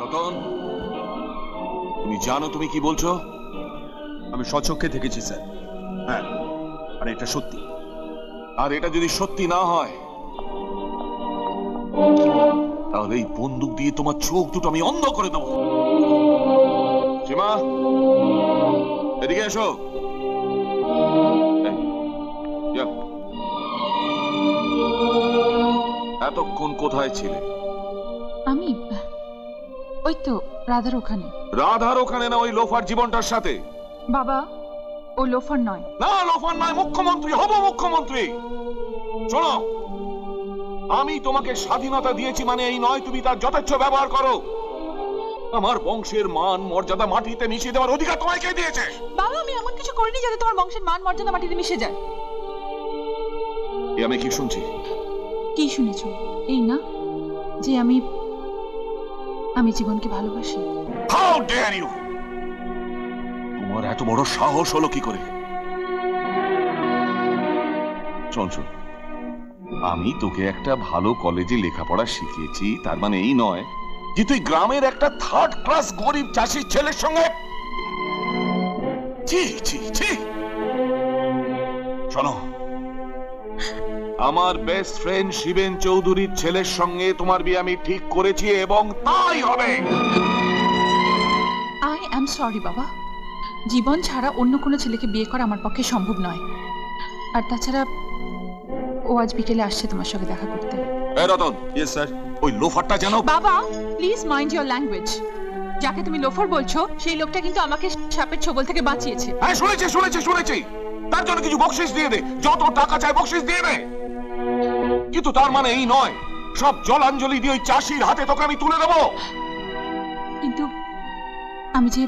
রতন, তুমি জানো তুমি কি বলছো? আমি স্বচক্ষে দেখেছি স্যার। হ্যাঁ, আর এটা সত্যি। আর এটা যদি সত্যি না হয় তাহলে এই বন্দুক দিয়ে তোমার চোখ দুটো আমি অন্ধ করে দেবো। সীমা, এদিকে এসো। এতক্ষণ কোথায় ছিলে? আমি ওই তো রাধার ওখানে। রাধার ওখানে না, ওই লোফার জীবনটার সাথে। বাবা, ও লোফার নয়। না, লোফার নয়, মুখ্যমন্ত্রী হব, মুখ্যমন্ত্রী। শোনো, আমি তোমাকে স্বাধীনতা দিয়েছি মানে এই নয় তুমি তার যথেচ্ছ ব্যবহার করো। আমার বংশের মান মর্যাদা মাটিতে মিশিয়ে দেওয়ার অধিকার তোমায় কে দিয়েছে? বাবা, আমি এমন কিছু করিনি যাতে তোমার বংশের মান মর্যাদা মাটিতে মিশে যায়। এ আমি কি শুনছি? কি শুনেছো? এই না যে আমি জীবনকে ভালোবাসি। How dare you! তোমার এত বড় সাহস হলো কি করে? শোন, আমি তোকে একটা ভালো কলেজে লেখাপড়া শিখিয়েছি, তার মানে এই নয় যে তুই গ্রামের একটা থার্ড ক্লাস গরিব চাষির ছেলের সঙ্গে। ছি ছি ছি! শোনো, আমার বেস্ট ফ্রেন্ড শিবেন চৌধুরীর ছেলের সঙ্গে তোমার বিয়ে আমি ঠিক করেছি এবং তাই হবে। আই অ্যাম সরি বাবা, জীবন ছাড়া অন্য কোনো ছেলেকে বিয়ে করা আমার পক্ষে সম্ভব নয়। আর তাছাড়া ও আজ বিকেলে আসছে তোমার সঙ্গে দেখা করতে। রতন। Yes sir. ওই লোফারটা যেন। বাবা, প্লিজ মাইন্ড ইওর ল্যাঙ্গুয়েজ। যাকে তুমি লোফার বলছো সেই লোকটা কিন্তু আমাকে সাপের ছোবল থেকে বাঁচিয়েছে। হ্যাঁ, শুনেছি। তার জন্য কিছু বকশিশ দিয়ে দে, যত টাকা চাই বকশিশ দিয়ে দে। কিন্তু তার মানে এই নয় সব জলাঞ্জলি দিয়ে ওই চাষির হাতে তোকে আমি তুলে দেবো। কিন্তু আমি যে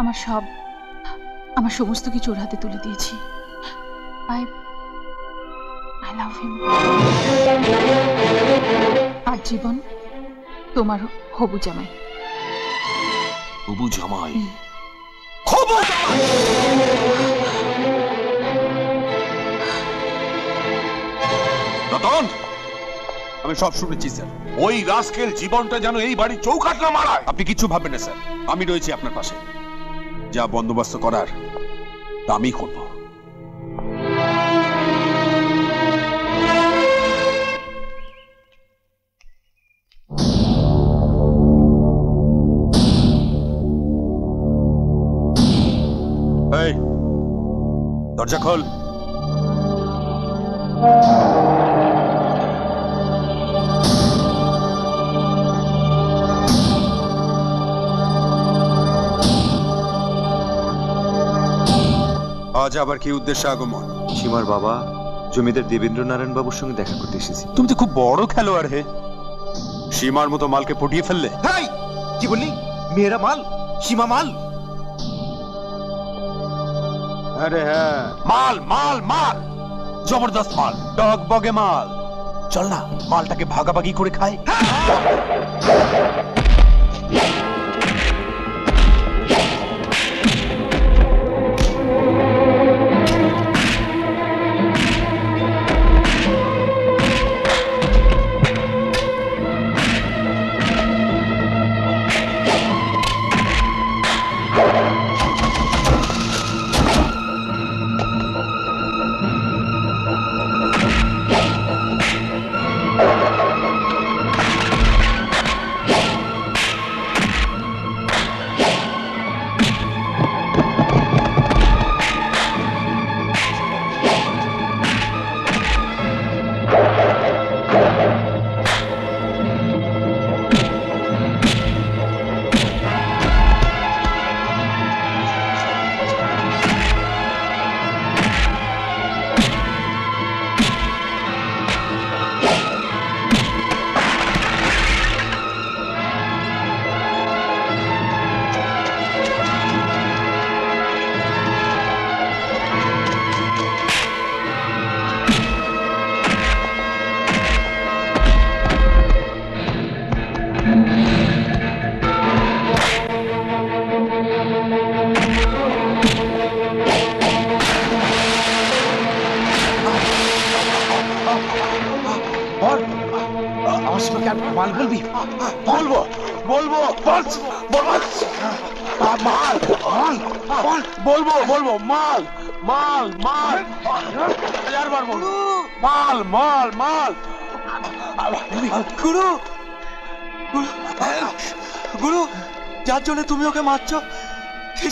আমার সমস্ত কিছু ওর হাতে তুলে দিয়েছি। I love him. আর জীবন তোমার হবু জামাই। হবু জামাই? হবু জামাই! রতন, আমি সব শুনেছি স্যার। ওই রাস্কেল জীবনটা যেন এই বাড়ির চৌকাঠ না মারায়। আপনি কিছু ভাববেন না স্যার, আমি রয়েছি আপনার পাশে। যা বন্দোবস্ত করার তা আমি করব। এই দরজা খোল। আজ আবার কি উদ্দেশ্যে আগমন? সীমার বাবা জমিদার দেবেন্দ্র নারায়ণ বাবুর সঙ্গে দেখা করতে এসেছি। তুমি তো খুব বড় খেলোয়াড় হে, সীমার মতো মালকে পটিয়ে ফেললে। হাই, কি বললি? মেয়েরা মাল, সীমা মাল? আরে হ্যাঁ, মাল মাল মাল, জবরদস্ত মাল, ডগ বগে মাল। চল না, মালটাকে ভাগাভাগি করে খাই। মাল বলবি? বলবো বলবো মাল বলবো বলবো মাল মাল মাল হাজারবার বলবো মাল মাল মাল গুরু গুরু যার জন্য তুমি ওকে মারছো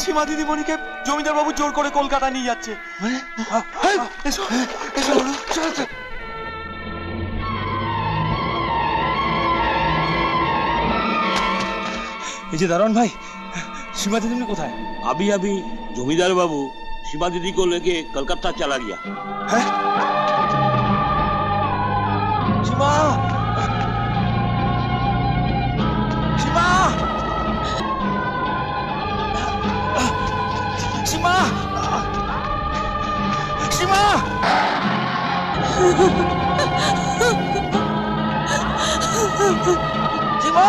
সীমা দিদিমণিকে জমিদার বাবু জোর করে কলকাতা নিয়ে যাচ্ছে। এসো এসো গুরু। এই যে দারোয়ান ভাই, সীমা দিদিমণি কোথায়? अभी अभी जमींदार बाबू सीमा दीदी को लेके कलकत्ता चला गया। সীমা সীমা সীমা সীমা সীমা